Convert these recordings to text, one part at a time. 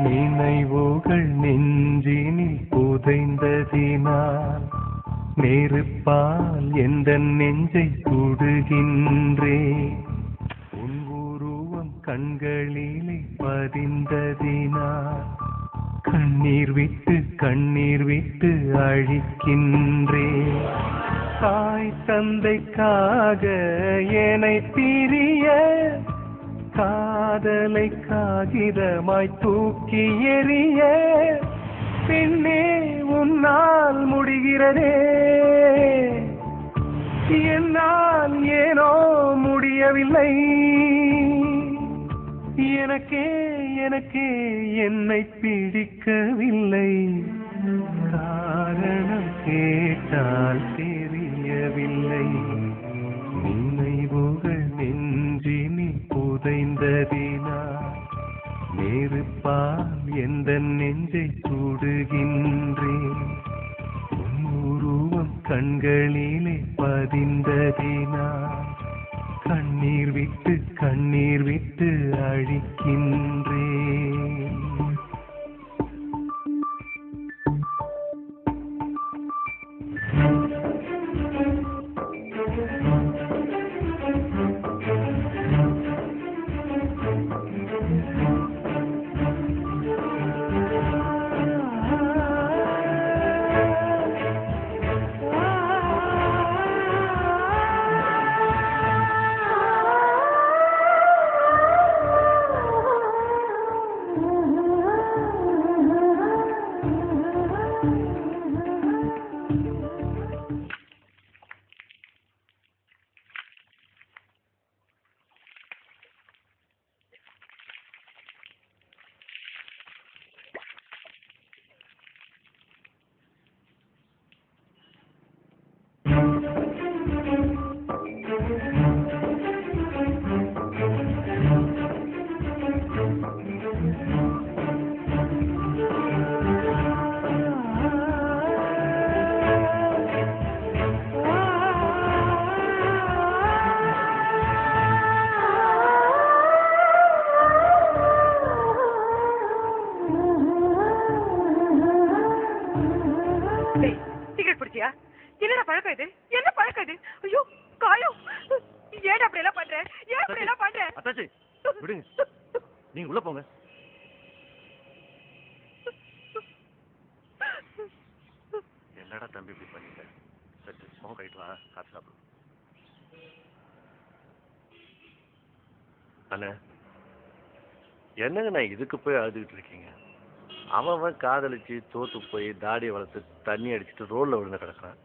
நினைவுகள் நெஞ்சினில் புதைந்ததினால் நெருப்பால் எந்த நெஞ்சை சுடுகின்றே. உன் உருவம் கண்களிலே பதிந்ததினால் கண்ணீர் விட்டு அழிக்கின்றே. தாய் தந்தைக்காக என்னை பிரிய காதலை காகிதமாய் தூக்கி எறிய பின்னே உன்னால் முடிகிறதே. என்னால் ஏனோ முடியவில்லை. எனக்கே என்னை பிடிக்கவில்லை. காரணம் கேட்டால் தெரியவில்லை. நினைவுகள் நெஞ்சினில் புதைந்ததினால் நெருப்பால் எந்த நெஞ்சை சுடுகின்றேன். உருவம் கண்களிலே பதிந்ததினால் கண்ணீர் விட்டு அழிக்கின்றேன். என்னடா பழக்கம் இது? என்ன பழக்கம் இது? ஐயோ காயம். ஏன் அப்படி எல்லாம் பண்ற? ஏன் அப்படி எல்லாம் பண்ற? அத்தாச்சி விடுங்க, நீங்க உள்ள போங்க. என்னடா தம்பி இப்படி பண்ணிட்ட? சரி முகம் கழிட்டு வா, காசு சாப்பிடு. அண்ணா என்னங்க நான் இதுக்கு போய் அழுதுகிட்டு இருக்கீங்க? அவன் காதலிச்சு தோத்து போய் தாடியை வளர்த்து தண்ணி அடிச்சுட்டு ரோட்ல விழுந்து கிடக்குறான்.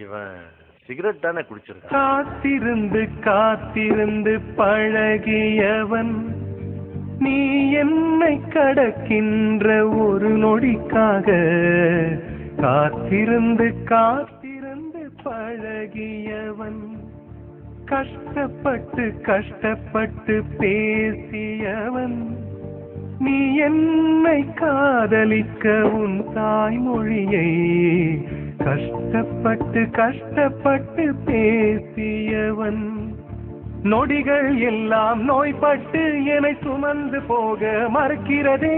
இவன் சிகரெட் தானே குடிச்சிருக்கான். காத்திருந்து பழகியவன் நீ என்னை கடக்கின்ற ஒரு நொடிக்காக. காத்திருந்து பழகியவன் கஷ்டப்பட்டு பேசியவன் நீ என்னை காதலிக்க உன் தாய்மொழியை கஷ்டப்பட்டு பேசியவன். நொடிகள் எல்லாம் நோய்பட்டு என்னை சுமந்து போக மறுக்கிறதே.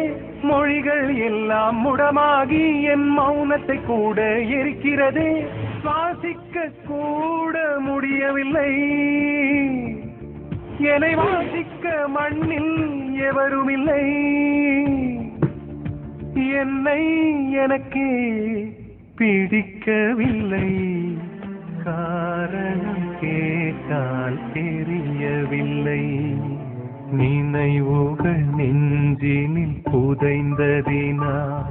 மொழிகள் எல்லாம் முடமாகி என் மௌனத்தை கூட எரிக்கிறதே. சுவாசிக்க கூட முடியவில்லை. என்னை வாசிக்க மண்ணில் எவரும் இல்லை. என்னை எனக்கே பிடிக்கவில்லை. காரணம் கேட்டால் தெரியவில்லை. நினைவுகள் நெஞ்சினில் புதைந்ததினால்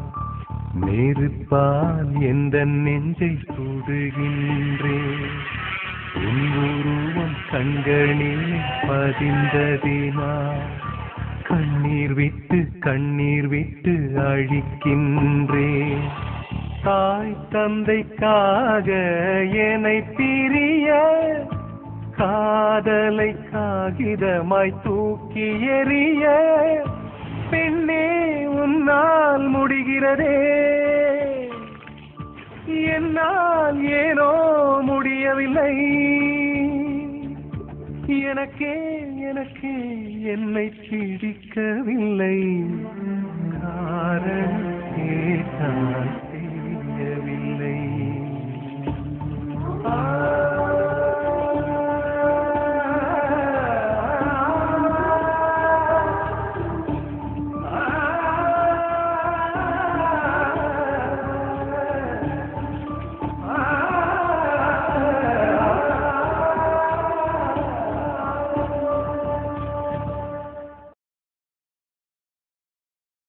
நெருப்பால் எந்த நெஞ்சை சுடுகின்றேன். உன் உருவம் கண்களில் பதிந்ததினால் கண்ணீர் விட்டு அழிக்கின்றேன். தாய் தந்தைக்காக என்னை பிரிய காதலை காகிதமாய் தூக்கி எறிய பெண்ணே உன்னால் முடிகிறதே. என்னால் ஏனோ முடியவில்லை. எனக்கே என்னை பிடிக்கவில்லை.